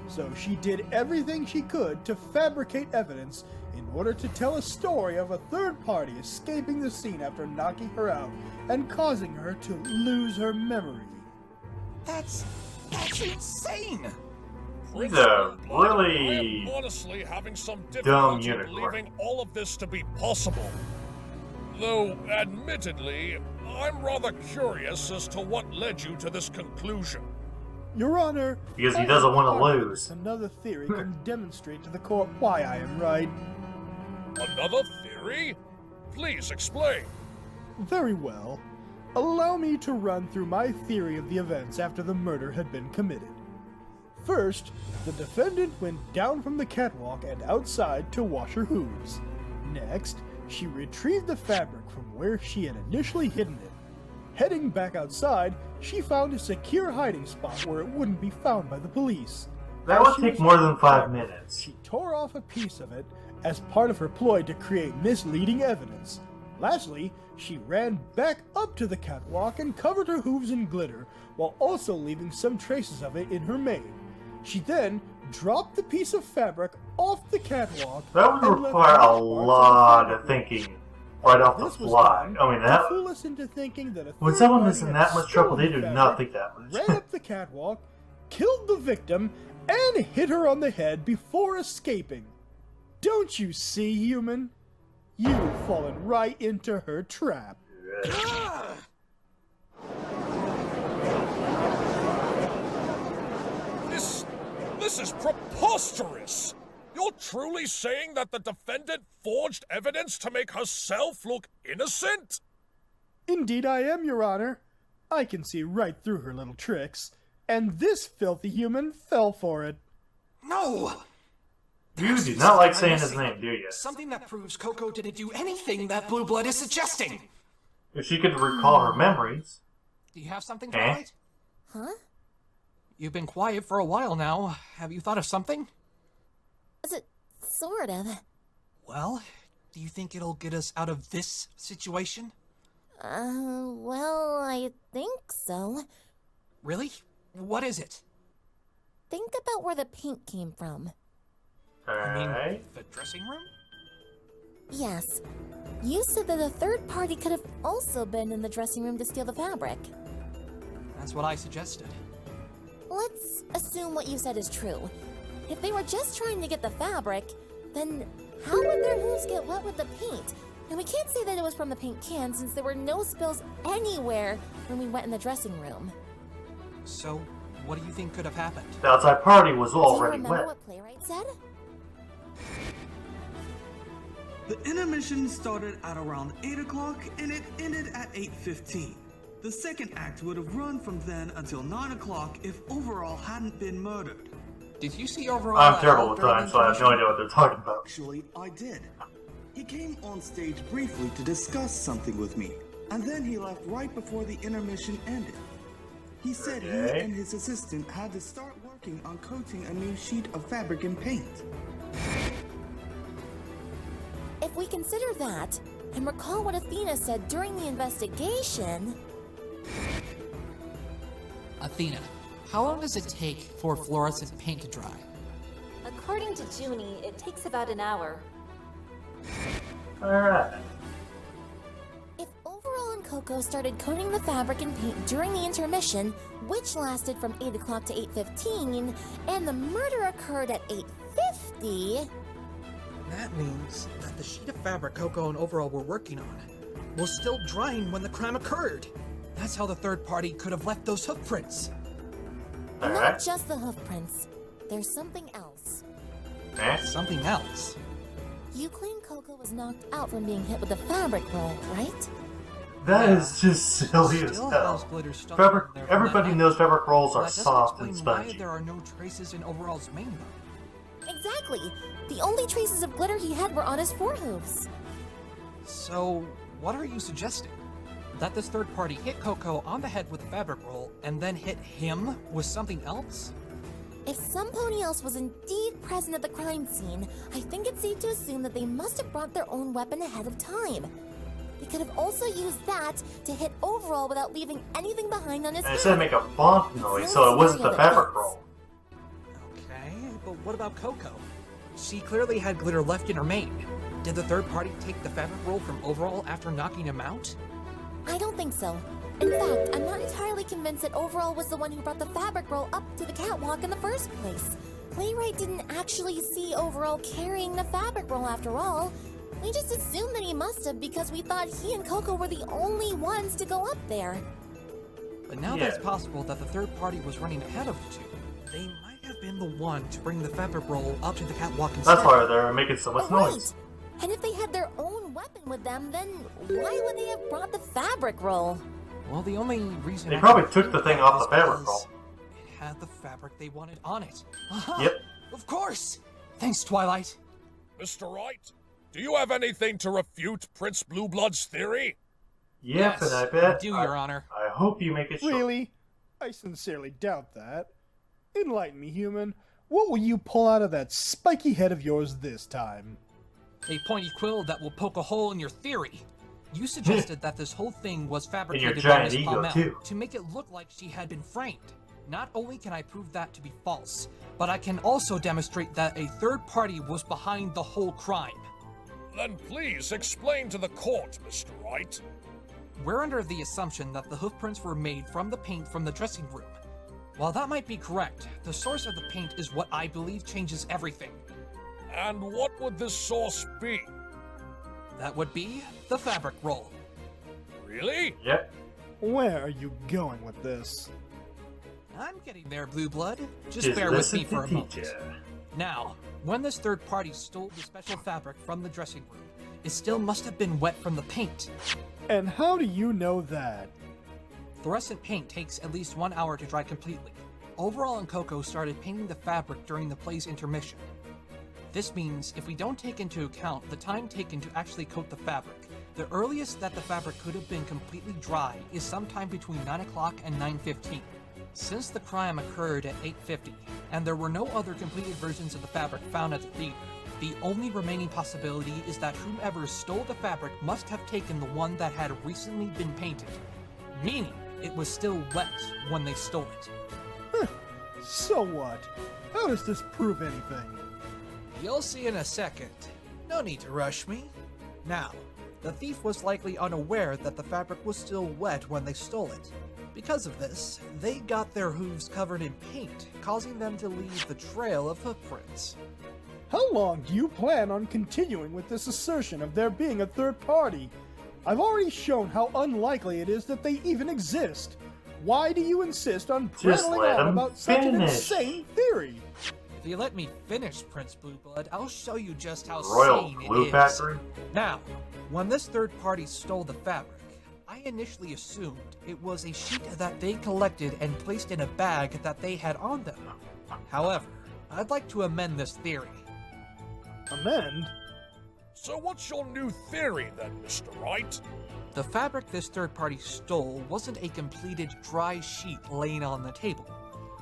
so she did everything she could to fabricate evidence in order to tell a story of a third party escaping the scene after knocking her out and causing her to lose her memory. That's insane! Prince a Blueblood, really I am honestly having some dumb difficulty unicorn. believing all of this to be possible. Though, admittedly, I'm rather curious as to what led you to this conclusion. Your Honor, Because he I doesn't have wanna confidence lose. Another theory can demonstrate to the court why I am right. Another theory? Please explain. Very well. Allow me to run through my theory of the events after the murder had been committed. First, the defendant went down from the catwalk and outside to wash her hooves. Next, she retrieved the fabric from where she had initially hidden it. Heading back outside, she found a secure hiding spot where it wouldn't be found by the police. That As would she take was more than taking 5 fabric, minutes. She tore off a piece of it as part of her ploy to create misleading evidence. Lastly, she ran back up to the catwalk and covered her hooves in glitter, while also leaving some traces of it in her mane. She then dropped the piece of fabric off the catwalk. That would and left require a marks on the lot fabric of roll. thinking right off the This was fly. done I mean, to that fool us into thinking that a when third someone party is in had that much trouble, they stolen do the not fabric, think that much. ran up the catwalk, killed the victim, and hit her on the head before escaping. Don't you see, human? You've fallen right into her trap. This is preposterous! You're truly saying that the defendant forged evidence to make herself look innocent? Indeed I am, Your Honor. I can see right through her little tricks, and this filthy human fell for it. No! You do not like saying his name, do you? Something that proves Coco didn't do anything that Blue Blood is suggesting. If she could recall her memories. Do you have something to write? Huh? You've been quiet for a while now. Have you thought of something? Sort of. Well, do you think it'll get us out of this situation? Well, I think so. Really? What is it? Think about where the paint came from. You mean Alright. the dressing room? Yes. You said that a third party could have also been in the dressing room to steal the fabric. That's what I suggested. Let's assume what you said is true. If they were just trying to get the fabric, then how would their hooves get wet with the paint? And we can't say that it was from the paint can since there were no spills anywhere when we went in the dressing room. So, what do you think could have happened? The outside party was Do you already remember wet. what Playwright said? The intermission started at around 8 o'clock and it ended at 8:15. The second act would have run from then until 9 o'clock if Overall hadn't been murdered. Did you see Overall? I'm at terrible all with during time, the so I have no intermission? idea what they're talking about. Actually, I did. He came on stage briefly to discuss something with me, and then he left right before the intermission ended. He said Okay. he and his assistant had to start working on coating a new sheet of fabric and paint. If we consider that, and recall what Athena said during the investigation... Athena, how long does it take for fluorescent paint to dry? According to Junie, it takes about an hour. Alright. If Overall and Coco started coating the fabric and paint during the intermission, which lasted from 8 o'clock to 8:15, and the murder occurred at 8:50... That means that the sheet of fabric Coco and Overall were working on was still drying when the crime occurred. That's how the third party could have left those hoof prints. Not Alright. just the hoof prints. There's something else. Something else. You claim Coco was knocked out from being hit with the fabric roll, right? That is just silly as Still hell. has glitter stuck Fabric, in there from everybody that knows fabric rolls Well, are that doesn't soft and explain why spongy. there are no traces in Overall's mane, though. Exactly. The only traces of glitter he had were on his forehooves. So, what are you suggesting? That this third party hit Coco on the head with a fabric roll and then hit him with something else? If somebody else was indeed present at the crime scene, I think it's safe to assume that they must have brought their own weapon ahead of time. They could have also used that to hit Overall without leaving anything behind on his And it head. said make a bonk noise, so it wasn't the fabric roll. Okay, but what about Coco? She clearly had glitter left in her mane. Did the third party take the fabric roll from Overall after knocking him out? I don't think so. In fact, I'm not entirely convinced that Overall was the one who brought the fabric roll up to the catwalk in the first place. Playwright didn't actually see Overall carrying the fabric roll after all. We just assumed that he must have because we thought he and Coco were the only ones to go up there. But now that it's possible that the third party was running ahead of the two, they might have been the one to bring the fabric roll up to the catwalk instead. That's why they're making so much Right. noise. And if they had their own weapon with them, then why would they have brought the fabric roll? Well, the only reason They I probably can took think the thing of off is the fabric because roll. It had the fabric they wanted on it. Aha! Yep. Of course! Thanks, Twilight. Mr. Wright, do you have anything to refute Prince Blueblood's theory? Yep, Yes, and I bet. I do, Your Honor. I hope you make it short. Really? I sincerely doubt that. Enlighten me, human. What will you pull out of that spiky head of yours this time? A pointy quill that will poke a hole in your theory. You suggested that this whole thing was fabricated by giant Miss ego, Palmel too. to make it look like she had been framed. Not only can I prove that to be false, but I can also demonstrate that a third party was behind the whole crime. Then please explain to the court, Mr. Wright. We're under the assumption that the hoofprints were made from the paint from the dressing room. While that might be correct, the source of the paint is what I believe changes everything. And what would this source be? That would be the fabric roll. Really? Yep. Where are you going with this? I'm getting there, Blue Blood. Just Just bear with listen me for to a moment. teacher. Now, when this third party stole the special fabric from the dressing room, it still must have been wet from the paint. And how do you know that? Fluorescent paint takes at least 1 hour to dry completely. Overall and Coco started painting the fabric during the play's intermission. This means if we don't take into account the time taken to actually coat the fabric, the earliest that the fabric could have been completely dry is sometime between 9 o'clock and 9:15. Since the crime occurred at 8:50, and there were no other completed versions of the fabric found at the theater, the only remaining possibility is that whomever stole the fabric must have taken the one that had recently been painted, meaning it was still wet when they stole it. So what? How does this prove anything? You'll see in a second. No need to rush me. Now, the thief was likely unaware that the fabric was still wet when they stole it. Because of this, they got their hooves covered in paint, causing them to leave the trail of footprints. How long do you plan on continuing with this assertion of there being a third party? I've already shown how unlikely it is that they even exist. Why do you insist on Just prattling let on 'em about such an finish. insane theory? If you let me finish, Prince Blueblood, I'll show you just how Royal sane Glue it is. Factory? Now, when this third party stole the fabric, I initially assumed it was a sheet that they collected and placed in a bag that they had on them. However, I'd like to amend this theory. Amend? So what's your new theory then, Mr. Wright? The fabric this third party stole wasn't a completed dry sheet laying on the table.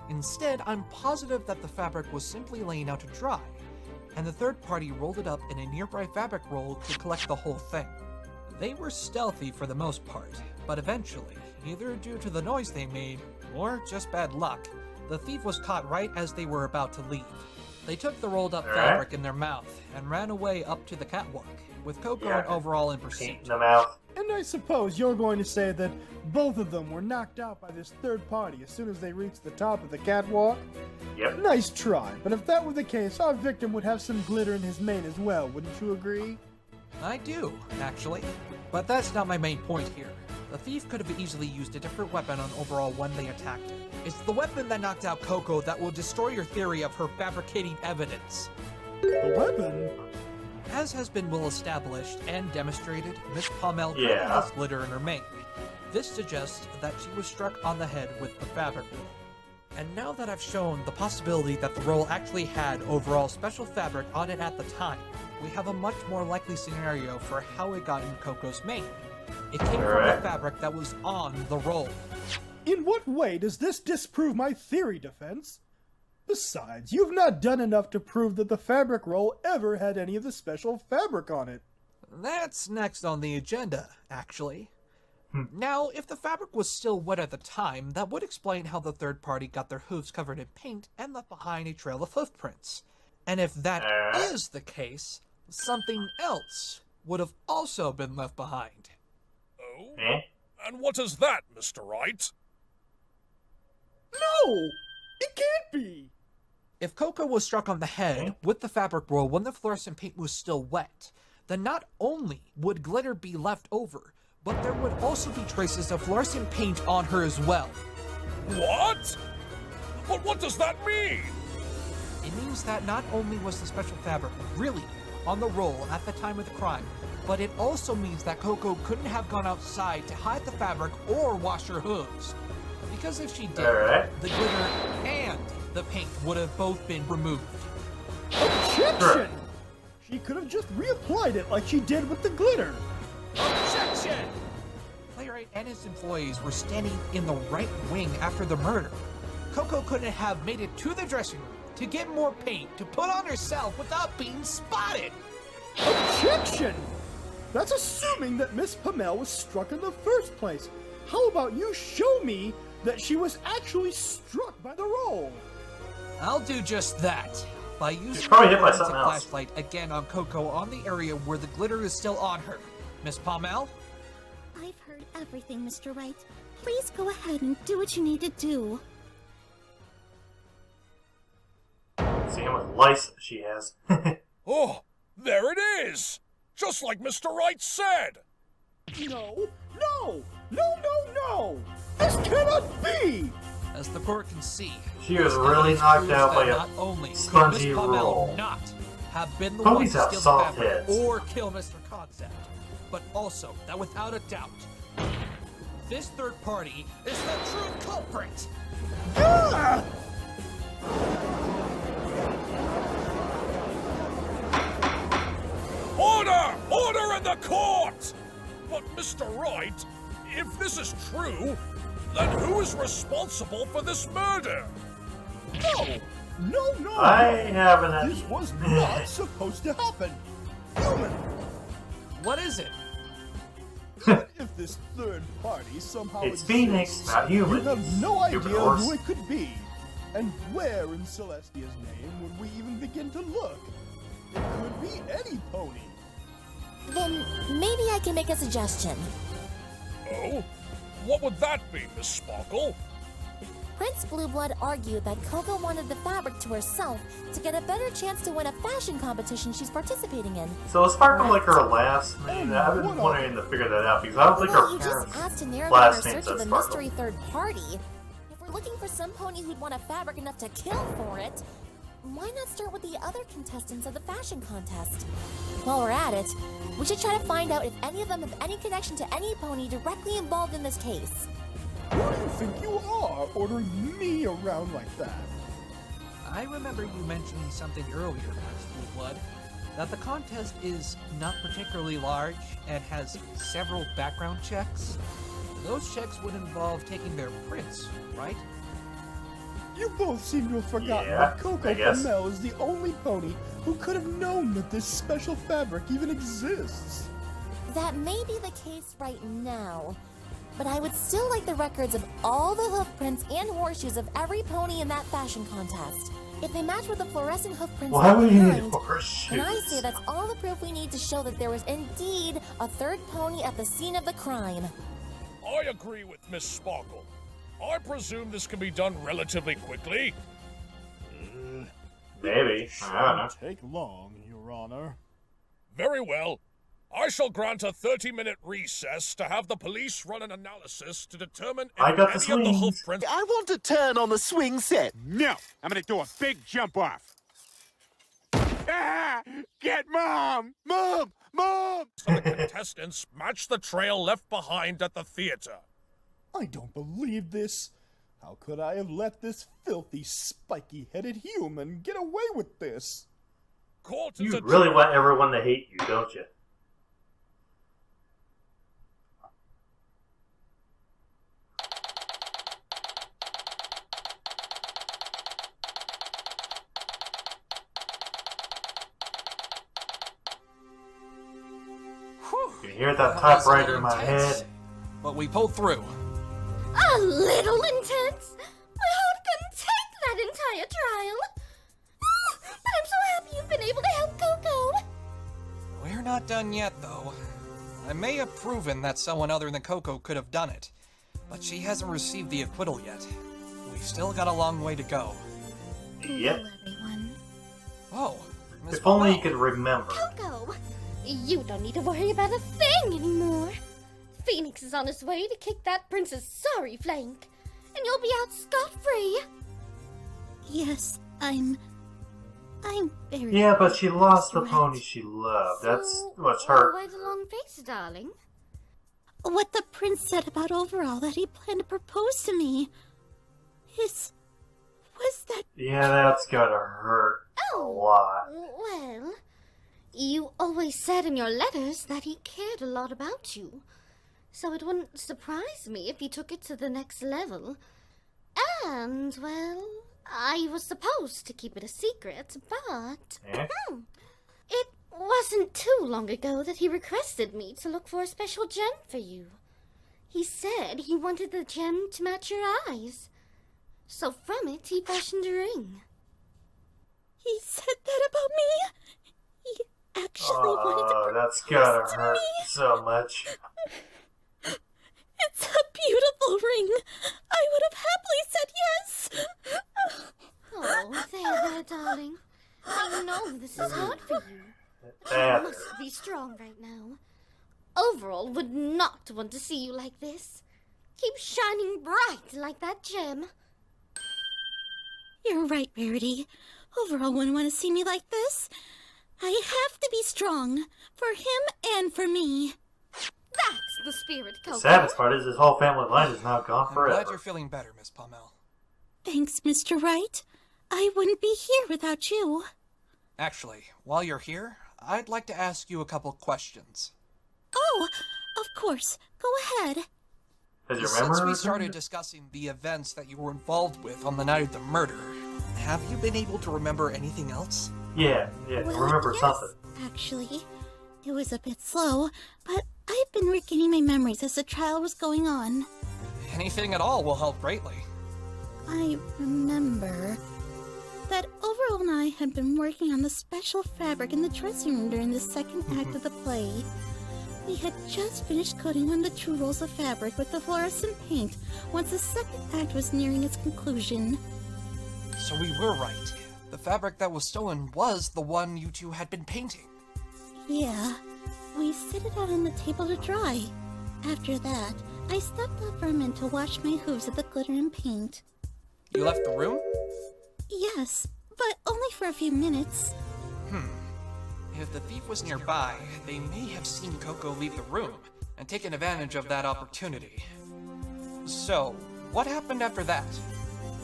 Instead, I'm positive that the fabric was simply laying out to dry, and the third party rolled it up in a nearby fabric roll to collect the whole thing. They were stealthy for the most part, but eventually, either due to the noise they made, or just bad luck, the thief was caught right as they were about to leave. They took the rolled up fabric in their mouth and ran away up to the catwalk, with Coco and Overall in pursuit. Paint in the mouth. And I suppose you're going to say that both of them were knocked out by this third party as soon as they reached the top of the catwalk? Yep. Nice try, but if that were the case, our victim would have some glitter in his mane as well, wouldn't you agree? I do, actually. But that's not my main point here. The thief could have easily used a different weapon on Overall when they attacked him. It's the weapon that knocked out Coco that will destroy your theory of her fabricating evidence. The weapon? As has been well established and demonstrated, Miss Palmel currently Yeah. has glitter in her mane. This suggests that she was struck on the head with the fabric roll. And now that I've shown the possibility that the roll actually had Overall special fabric on it at the time, we have a much more likely scenario for how it got in Coco's mane. It came from the Alright. fabric that was on the roll. In what way does this disprove my theory, Defense? Besides, you've not done enough to prove that the fabric roll ever had any of the special fabric on it. That's next on the agenda, actually. Now, if the fabric was still wet at the time, that would explain how the third party got their hooves covered in paint and left behind a trail of hoofprints. And if that is the case, something else would have also been left behind. Oh? Eh? And what is that, Mr. Wright? No! It can't be! If Coco was struck on the head with the fabric roll when the fluorescent paint was still wet, then not only would glitter be left over, but there would also be traces of fluorescent paint on her as well. What? But what does that mean? It means that not only was the special fabric really on the roll at the time of the crime, but it also means that Coco couldn't have gone outside to hide the fabric or wash her hooves. Because if she did, Alright. the glitter and the paint would have both been removed. Objection! She could have just reapplied it like she did with the glitter. Objection! Playwright and his employees were standing in the right wing after the murder. Coco couldn't have made it to the dressing room to get more paint to put on herself without being spotted. Objection! That's assuming that Miss Pamel was struck in the first place. How about you show me that she was actually struck by the roll? I'll do just that. By using probably the hit by forensic something else. flashlight again on Coco on the area where the glitter is still on her. Miss Palmel? I've heard everything, Mr. Wright. Please go ahead and do what you need to do. See how much lice she has. Oh, there it is! Just like Mr. Wright said! No! No! No, no, no! This cannot be! As the court can see, She was this really evidence knocked proves out by that a not only could spongy Miss Palmel roll. not have been the Ponies one have to steal soft the fabric heads. or kill Mr. Concept, but also that without a doubt, this third party is the true culprit. Ah! Order! Order in the court! But Mr. Wright, if this is true, then who is responsible for this murder? No! No, no! I haven't. This was not supposed to happen! Human! What is it? If this third party somehow It's exists, Phoenix, not human. we have no Stupid idea horse. who it could be. And where in Celestia's name would we even begin to look? It could be any pony. Then maybe I can make a suggestion. Oh? What would that be, Miss Sparkle? Prince Blueblood argued that Coco wanted the fabric to herself to get a better chance to win a fashion competition she's participating in. So is Sparkle like her last name? I've been wanting to figure that out because I don't think Well, her you just parents' asked to narrow down our last name search says of a Sparkle. mystery third party. If we're looking for some pony who'd want a fabric enough to kill for it, why not start with the other contestants of the fashion contest? While we're at it, we should try to find out if any of them have any connection to any pony directly involved in this case. Who do you think you are, ordering me around like that? I remember you mentioning something earlier, Prince Blueblood, that the contest is not particularly large and has several background checks. Those checks would involve taking their prints, right? You both seem to have forgotten Yeah, that Coco I guess. Pamel is the only pony who could have known that this special fabric even exists. That may be the case right now, but I would still like the records of all the hoof prints and horseshoes of every pony in that fashion contest. If they match with the fluorescent hoof prints Why left would you need behind, horseshoes? then I say that's all the proof we need to show that there was indeed a third pony at the scene of the crime. I agree with Miss Sparkle. I presume this can be done relatively quickly. Maybe. I don't know. Take long, Your Honor. Very well. I shall grant a 30-minute recess to have the police run an analysis to determine if I got the any of the hoof swings. prints... I want to turn on the swing set. No, I'm gonna do a big jump off. Ah! Get Mom! Mom! Mom! of the contestants match the trail left behind at the theater. I don't believe this. How could I have let this filthy, spiky-headed human get away with this? Court is You a really want everyone to hate you, don't you? Whew. You can hear that That was a typewriter in little my intense, head. But we pulled through. A little intense? My heart couldn't take that entire trial. Oh, but I'm so happy you've been able to help Coco. We're not done yet, though. I may have proven that someone other than Coco could have done it, but she hasn't received the acquittal yet. We've still got a long way to go. Yep. Everyone. Oh, Miss If only you Palmel. could remember. Coco, you don't need to worry about a thing anymore. Phoenix is on his way to kick that prince's sorry flank, and you'll be out scot-free. Yes, I'm very... Yeah, but she lost the Right. pony she loved. That's So, what's hurt. Why the long face, darling? what the prince said about Overall, that he planned to propose to me. Was that... Yeah, that's gotta hurt a lot. Well, you always said in your letters that he cared a lot about you. So it wouldn't surprise me if he took it to the next level. And, well, I was supposed to keep it a secret, but... It wasn't too long ago that he requested me to look for a special gem for you. He said he wanted the gem to match your eyes. So from it, he fashioned a ring. He said that about me? He actually wanted to that's gotta hurt so much. It's a beautiful ring. I would have happily said yes. Oh, there, darling. I know this is hard for you. You must be strong right now. Overall would not want to see you like this. Keep shining bright like that gem. You're right, Rarity. Overall wouldn't want to see me like this. I have to be strong. For him and for me. That's the spirit, Coco. The saddest part is his whole family line is now gone I'm forever. glad you're feeling better, Miss Pommel. Thanks, Mr. Wright. I wouldn't be here without you. Actually, while you're here, I'd like to ask you a couple questions. Oh, of course. Go ahead. Since we started discussing the events that you were involved with on the night of the murder, have you been able to remember anything else? Yeah, I remember something. Actually, it was a bit slow, but I've been regaining my memories as the trial was going on. Anything at all will help greatly. I remember that Overall and I had been working on the special fabric in the dressing room during the second act of the play. We had just finished coating one of the true rolls of fabric with the fluorescent paint once the second act was nearing its conclusion. So we were right. The fabric that was stolen was the one you two had been painting. Yeah, we set it out on the table to dry. After that, I stepped out for a minute to wash my hooves of the glitter and paint. You left the room? Yes, but only for a few minutes. If the thief was nearby, they may have seen Coco leave the room and taken advantage of that opportunity. So, what happened after that?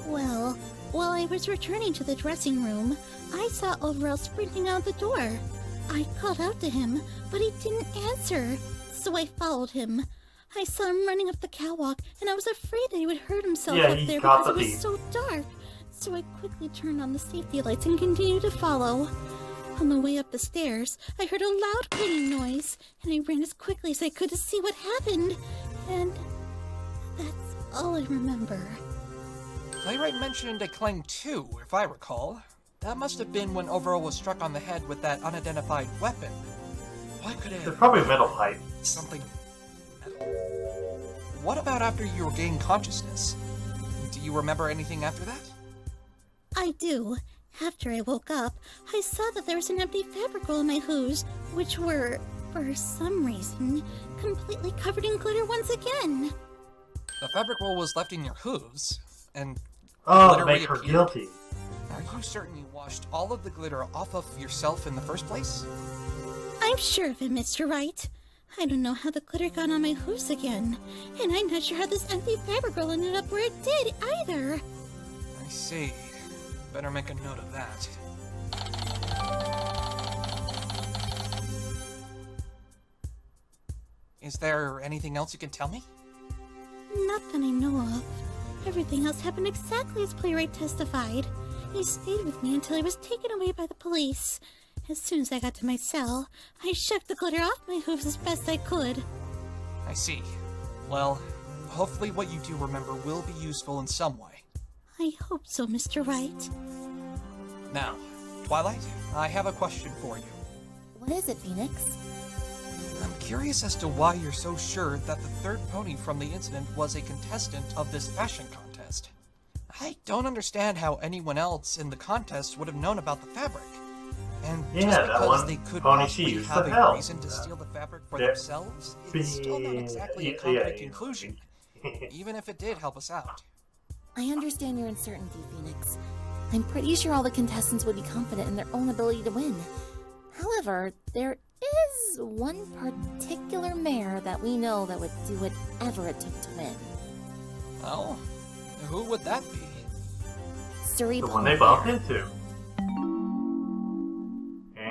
Well, while I was returning to the dressing room, I saw Overall sprinting out the door. I called out to him, but he didn't answer, so I followed him. I saw him running up the catwalk, and I was afraid that he would hurt himself up there because it was so dark. So I quickly turned on the safety lights and continued to follow. On the way up the stairs, I heard a loud clicking noise, and I ran as quickly as I could to see what happened. And that's all I remember. Playwright mentioned a clang too, if I recall. That must have been when Overall was struck on the head with that unidentified weapon. What could it have... It's probably metal pipe. Something metal? What about after you regained consciousness? Do you remember anything after that? I do. After I woke up, I saw that there was an empty fabric roll in my hooves, which were, for some reason, completely covered in glitter once again. The fabric roll was left in your hooves, and glitter make her guilty. Are you certain you washed all of the glitter off of yourself in the first place? I'm sure of it, Mr. Wright. I don't know how the glitter got on my hooves again, and I'm not sure how this empty fabric roll ended up where it did, either. I see. Better make a note of that. Is there anything else you can tell me? Not that I know of. Everything else happened exactly as Playwright testified. He stayed with me until he was taken away by the police. As soon as I got to my cell, I shook the glitter off my hooves as best I could. I see. Well, hopefully what you do remember will be useful in some way. I hope so, Mr. Wright. Now, Twilight, I have a question for you. What is it, Phoenix? I'm curious as to why you're so sure that the third pony from the incident was a contestant of this fashion contest. I don't understand how anyone else in the contest would have known about the fabric. And just because they could possibly have a reason to steal the fabric for themselves, it's still not exactly a concrete conclusion, even if it did help us out. I understand your uncertainty, Phoenix. I'm pretty sure all the contestants would be confident in their own ability to win. However, there is one particular mare that we know that would do whatever it took to win. Well, who would that be? Suri The one they bumped into.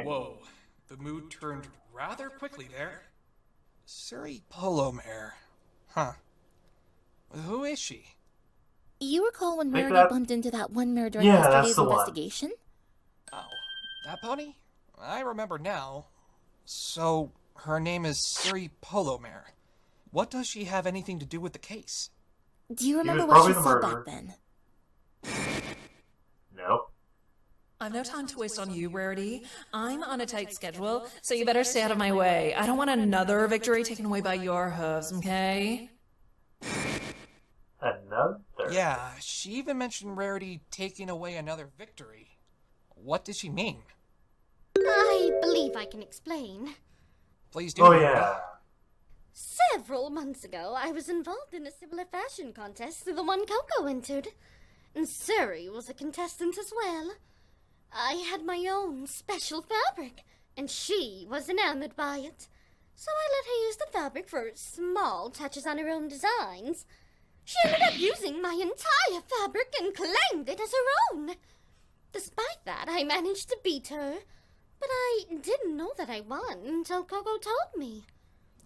Whoa, the mood turned rather quickly there. Suri Polo Mare. Huh. Who is she? You recall when Think Rarity that- bumped into that one mare during Yeah, that's yesterday's the one. investigation? Oh, that pony? I remember now. So, her name is Suri Polo Mare. What does she have anything to do with the case? Do you remember was what she probably the said murderer. back then? No. I've no time to waste on you, Rarity. I'm on a tight schedule, so you better stay out of my way. I don't want another victory taken away by your hooves, okay? Another? Yeah, she even mentioned Rarity taking away another victory. What did she mean? I believe I can explain. Please do. Oh, Rarity. yeah. Several months ago, I was involved in a similar fashion contest to the one Coco entered. And Suri was a contestant as well. I had my own special fabric, and she was enamored by it. So I let her use the fabric for small touches on her own designs. She ended up using my entire fabric and claimed it as her own. Despite that, I managed to beat her. But I didn't know that I won until Coco told me.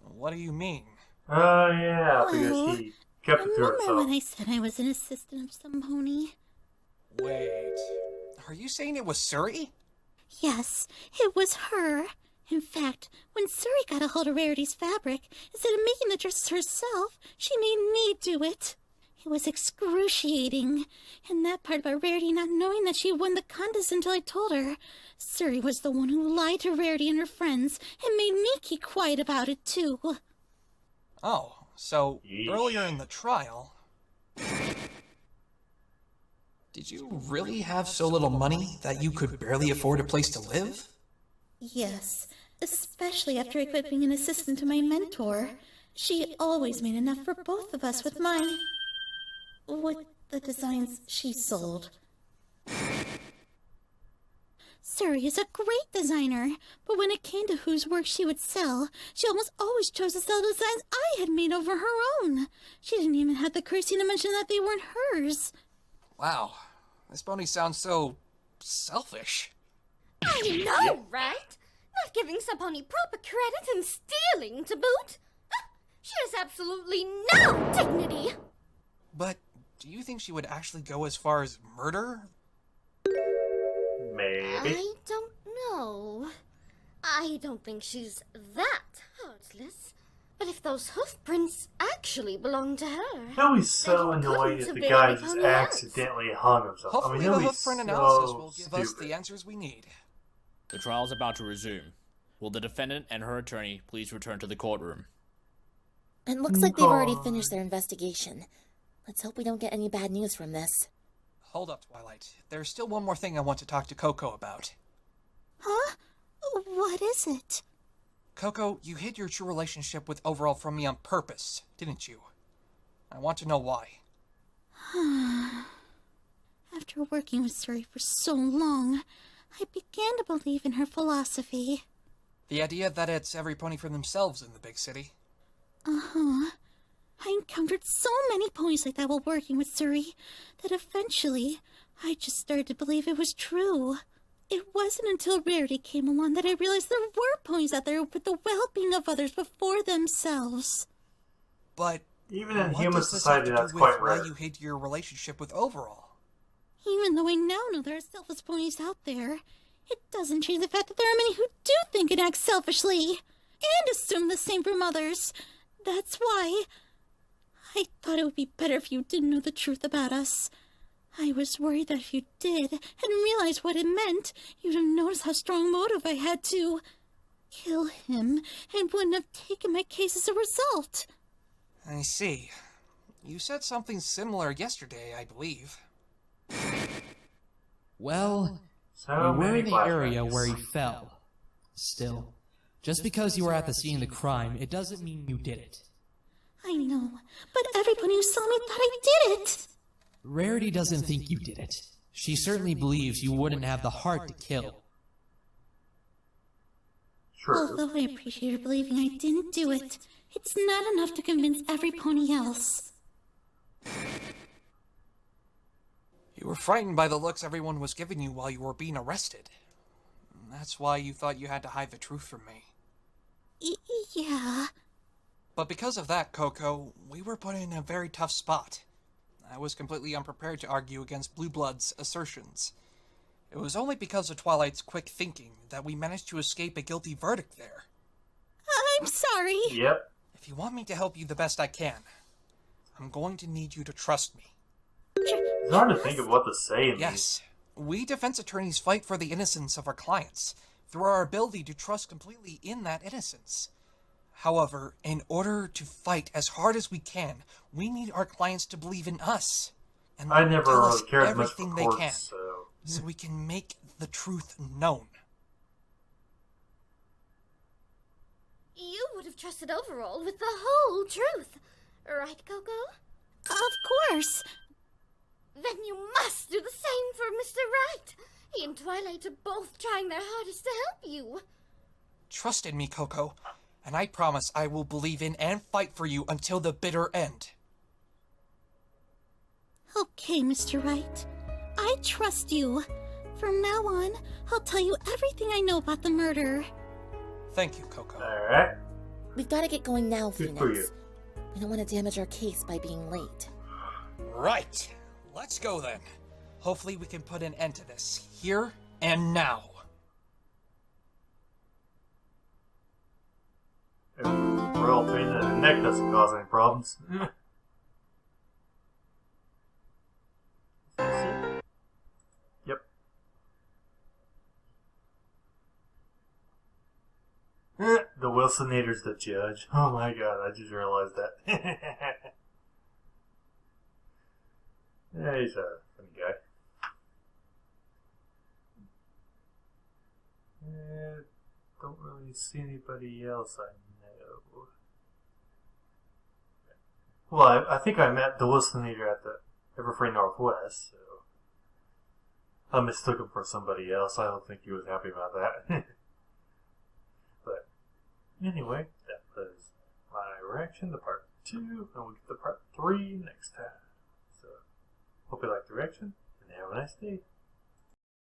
What do you mean? Oh, yeah, because Well, she kept it to Remember herself. when I said I was an assistant of some pony? Wait, are you saying it was Suri? Yes, it was her. In fact, when Suri got a hold of Rarity's fabric, instead of making the dress herself, she made me do it. It was excruciating. And that part about Rarity not knowing that she won the contest until I told her. Suri was the one who lied to Rarity and her friends, and made me keep quiet about it, too. Oh, so earlier in the trial... Did you really have so little money that you could barely afford a place to live? Yes, especially after I quit being an assistant to my mentor. She always made enough for both of us with the designs she sold. Suri is a great designer, but when it came to whose work she would sell, she almost always chose to sell designs I had made over her own. She didn't even have the courtesy to mention that they weren't hers. Wow, this pony sounds so selfish. I know, right? Not giving Saponi proper credit and stealing to boot. She has absolutely no dignity. But do you think she would actually go as far as murder? Maybe. I don't know. I don't think she's that heartless. But if those hoof prints actually belong to her... He'll be so annoyed if the guy just accidentally hung himself. Hopefully I mean, he'll the be hoof print so analysis will give us stupid. the answers we need. The trial is about to resume. Will the defendant and her attorney please return to the courtroom? It looks like they've already finished their investigation. Let's hope we don't get any bad news from this. Hold up, Twilight. There's still one more thing I want to talk to Coco about. Huh? What is it? Coco, you hid your true relationship with Overall from me on purpose, didn't you? I want to know why. After working with Suri for so long, I began to believe in her philosophy. The idea that it's every pony for themselves in the big city. Uh-huh. I encountered so many ponies like that while working with Suri that eventually I just started to believe it was true. It wasn't until Rarity came along that I realized there were ponies out there who put the well-being of others before themselves. But even in what human does this society, have to that's do quite with why rare. you hid your relationship with Overall? Even though I now know there are selfless ponies out there, it doesn't change the fact that there are many who do think and act selfishly, and assume the same from others. That's why I thought it would be better if you didn't know the truth about us. I was worried that if you did, and realized what it meant, you'd have noticed how strong motive I had to kill him, and wouldn't have taken my case as a result. I see. You said something similar yesterday, I believe. Well, So you were many in the area flashbacks. where he fell. Still, just because you were at the scene of the crime, it doesn't mean you did it. I know, but everybody who saw me thought I did it. Rarity doesn't think you did it. She certainly believes you wouldn't have the heart to kill. Although I appreciate her believing I didn't do it, it's not enough to convince every pony else. You were frightened by the looks everyone was giving you while you were being arrested. That's why you thought you had to hide the truth from me. Yeah. But because of that, Coco, we were put in a very tough spot. I was completely unprepared to argue against Blue Blood's assertions. It was only because of Twilight's quick thinking that we managed to escape a guilty verdict there. I'm sorry. Yep. If you want me to help you the best I can, I'm going to need you to trust me. It's hard to think of what to say in Yes. We defense attorneys fight for the innocence of our clients through our ability to trust completely in that innocence. However, in order to fight as hard as we can, we need our clients to believe in us. And I never tell us cared much for everything they can, courts, so we can make the truth known. You would have trusted Overall with the whole truth. Right, Coco? Of course. Then you must do the same for Mr. Right. He and Twilight are both trying their hardest to help you. Trust in me, Coco, and I promise I will believe in and fight for you until the bitter end. Okay, Mr. Right. I trust you. From now on, I'll tell you everything I know about the murder. Thank you, Coco. Alright. We've got to get going now, Good Phoenix. for you. We don't want to damage our case by being late. Right. Let's go then. Hopefully we can put an end to this, here and now. If royal pain in the neck doesn't cause any problems. Yep. The Wilsonator's the judge. Oh my god, I just realized that. Yeah, he's a funny guy. Don't really see anybody else I know. Well, I think I met the Wilsonator at the Everfree Northwest, so I mistook him for somebody else. I don't think he was happy about that. But anyway, that was my reaction to part 2, and we'll get to part 3 next time. So, hope you liked the reaction, and have a nice day.